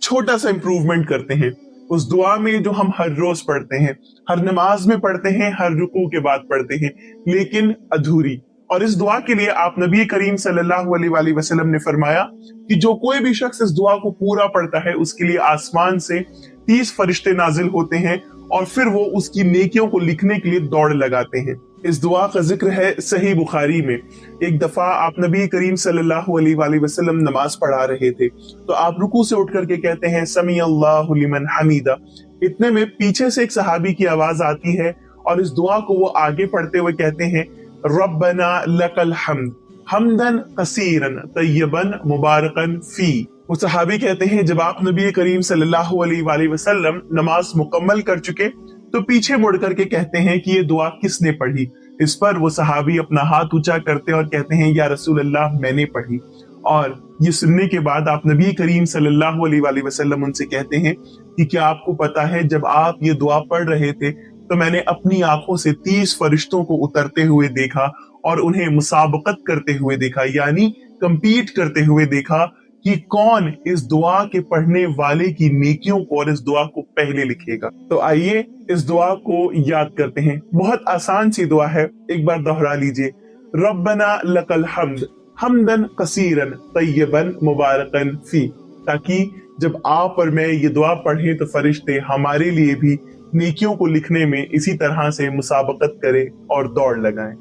छोटा सा इंप्रूवमेंट करते हैं उस दुआ में जो हम हर रोज पढ़ते हैं, हर नमाज में पढ़ते हैं, हर रुकू के बाद पढ़ते हैं, लेकिन अधूरी। और इस दुआ के लिए आप नबी करीम सल्लल्लाहु अलैहि वसल्लम ने फरमाया कि जो कोई भी शख्स इस दुआ को पूरा पढ़ता है उसके लिए आसमान से 30 फरिश्ते नाजिल होते हैं और फिर वो उसकी नेकियों को लिखने के लिए दौड़ लगाते हैं। इस दुआ का जिक्र है सही बुखारी में। एक दफा आप नबी करीम सल्लल्लाहु अलैहि वसल्लम नमाज पढ़ा रहे थे तो आप रुकू से उठ करके कहते हैं समी अल्लाहु लिमन हमीदा। इतने में पीछे से एक सहाबी की आवाज आती है और इस दुआ को वो आगे पढ़ते हुए कहते हैं रब्बना लकल हम्द हमदन कसीरन तय्यबन मुबारकन फी। वो सहाबी कहते हैं जब आप नबी करीम सल्लल्लाहु अलैहि वसल्लम नमाज मुकम्मल कर चुके तो पीछे मुड़ करके कहते हैं कि ये दुआ किसने पढ़ी। इस पर वो सहाबी अपना हाथ ऊंचा करते और कहते हैं या रसूल अल्लाह मैंने पढ़ी। और ये सुनने के बाद आप नबी करीम सल्लल्लाहु अलैहि वसल्लम उनसे कहते हैं कि क्या आपको पता है जब आप ये दुआ पढ़ रहे थे तो मैंने अपनी आंखों से 30 फरिश्तों को उतरते हुए देखा और उन्हें मुसाबकत करते हुए देखा, यानी कंपीट करते हुए देखा कि कौन इस दुआ के पढ़ने वाले की नेकियों को और इस दुआ को पहले लिखेगा। तो आइए इस दुआ को याद करते हैं। बहुत आसान सी दुआ है, एक बार दोहरा लीजिए। रब्बना लकल हम्द हमदन कसीरन तय्यबन मुबारकन फी, ताकि जब आप और मैं ये दुआ पढ़ें तो फरिश्ते हमारे लिए भी नेकियों को लिखने में इसी तरह से मुसाबकत करें और दौड़ लगाएं।